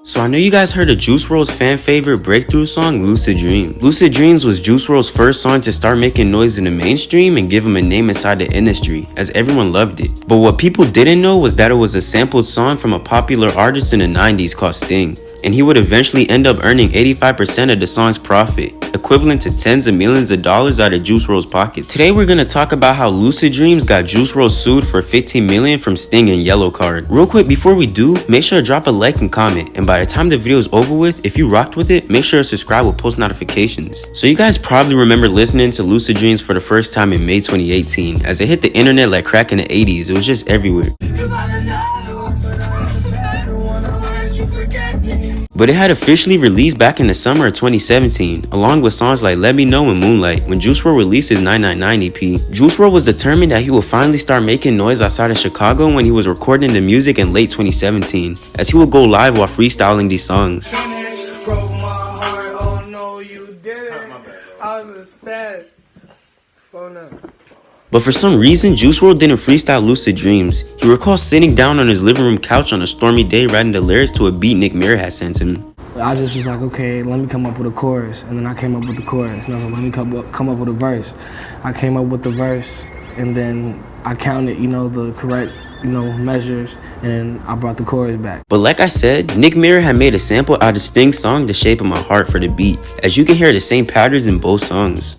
So I know you guys heard of Juice WRLD's fan favorite breakthrough song, Lucid Dreams. Lucid Dreams was Juice WRLD's first song to start making noise in the mainstream and give him a name inside the industry, as everyone loved it. But what people didn't know was that it was a sampled song from a popular artist in the 90s called Sting, and he would eventually end up earning 85% of the song's profit, equivalent to tens of millions of dollars out of Juice WRLD's pocket. Today we're gonna talk about how Lucid Dreams got Juice WRLD sued for $15 million from Sting and Yellow Card. Real quick before we do, make sure to drop a like and comment, and by the time the video is over with, if you rocked with it, make sure to subscribe with post notifications. So you guys probably remember listening to Lucid Dreams for the first time in May 2018, as it hit the internet like crack in the 80s. It was just everywhere. But it had officially released back in the summer of 2017, along with songs like Let Me Know and Moonlight, when Juice WRLD released his 999 EP. Juice WRLD was determined that he would finally start making noise outside of Chicago when he was recording the music in late 2017, as he would go live while freestyling these songs. But for some reason, Juice WRLD didn't freestyle Lucid Dreams. He recalls sitting down on his living room couch on a stormy day writing the lyrics to a beat Nick Mirror had sent him. I just was like, okay, let me come up with a chorus. And then I came up with the chorus. And I was like, let me come up with a verse. I came up with the verse, and then I counted, the correct, measures, and then I brought the chorus back. But like I said, Nick Mirror had made a sample out of Sting's song, The Shape of My Heart, for the beat, as you can hear the same patterns in both songs.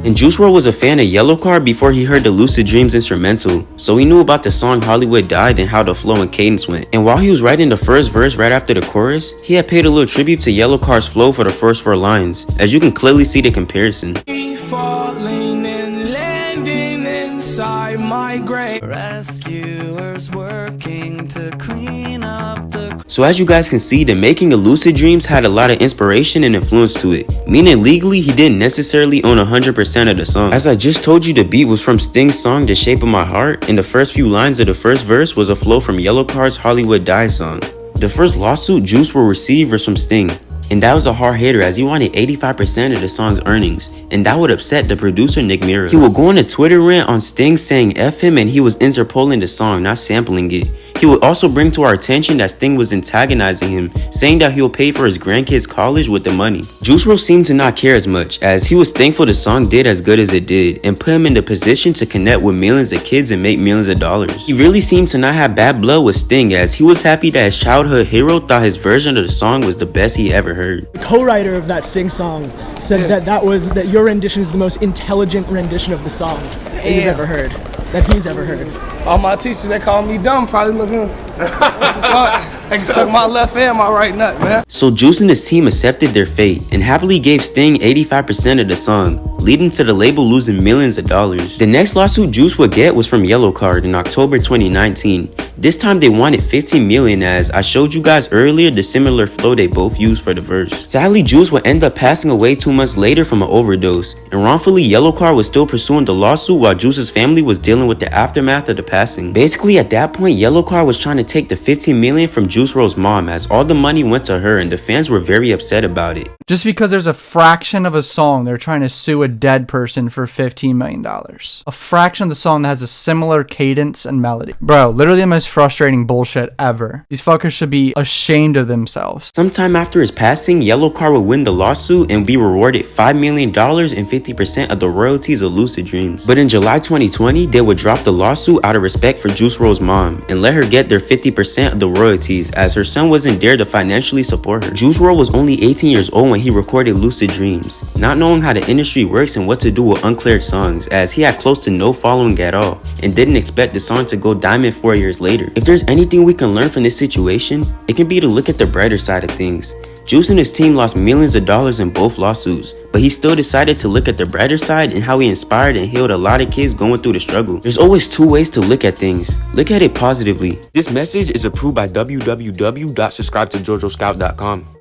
And Juice WRLD was a fan of Yellow Card before he heard the Lucid Dreams instrumental, so he knew about the song Hollywood Died and how the flow and cadence went. And while he was writing the first verse right after the chorus, he had paid a little tribute to Yellow Card's flow for the first 4 lines, as you can clearly see the comparison. Falling and landing inside my grave. Rescuers working to clean up the... So as you guys can see, the making of Lucid Dreams had a lot of inspiration and influence to it, meaning legally he didn't necessarily own 100% of the song. As I just told you, the beat was from Sting's song The Shape of My Heart, and the first few lines of the first verse was a flow from Yellow Card's Hollywood Die song. The first lawsuit Juice WRLD received was from Sting, and that was a hard hitter as he wanted 85% of the song's earnings, and that would upset the producer Nick Mirror. He would go on a Twitter rant on Sting saying F him, and he was interpolating the song, not sampling it. He would also bring to our attention that Sting was antagonizing him, saying that he'll pay for his grandkids' college with the money. Juice WRLD seemed to not care as much, as he was thankful the song did as good as it did, and put him in the position to connect with millions of kids and make millions of dollars. He really seemed to not have bad blood with Sting, as he was happy that his childhood hero thought his version of the song was the best he ever heard. The co-writer of that Sting song said that your rendition is the most intelligent rendition of the song that you've ever heard, that he's ever heard. All my teachers that call me dumb probably looking. They can suck my left and my right nut, man. So Juice and his team accepted their fate and happily gave Sting 85% of the song, leading to the label losing millions of dollars. The next lawsuit Juice would get was from Yellow Card in October 2019. This time they wanted $15 million, as I showed you guys earlier the similar flow they both used for the verse. Sadly, Juice would end up passing away 2 months later from an overdose, and wrongfully Yellow Card was still pursuing the lawsuit while Juice's family was dealing with the aftermath of the passing. Basically at that point, Yellow Card was trying to take the $15 million from Juice WRLD's mom, as all the money went to her, and the fans were very upset about it. Just because there's a fraction of a song, they're trying to sue a dead person for $15 million. A fraction of the song that has a similar cadence and melody. Bro, literally the most frustrating bullshit ever. These fuckers should be ashamed of themselves. Sometime after his passing, Yellow Card would win the lawsuit and be rewarded $5 million and 50% of the royalties of Lucid Dreams. But in July 2020, they would drop the lawsuit out of respect for Juice WRLD's mom and let her get their 50% of the royalties, as her son wasn't there to financially support her. Juice WRLD was only 18 years old when he recorded Lucid Dreams, not knowing how the industry works and what to do with uncleared songs, as he had close to no following at all and didn't expect the song to go diamond 4 years later. If there's anything we can learn from this situation, it can be to look at the brighter side of things. Juice and his team lost millions of dollars in both lawsuits, but he still decided to look at the brighter side and how he inspired and healed a lot of kids going through the struggle. There's always 2 ways to look at things. Look at it positively. This message is approved by www.subscribetoJoJoScout.com.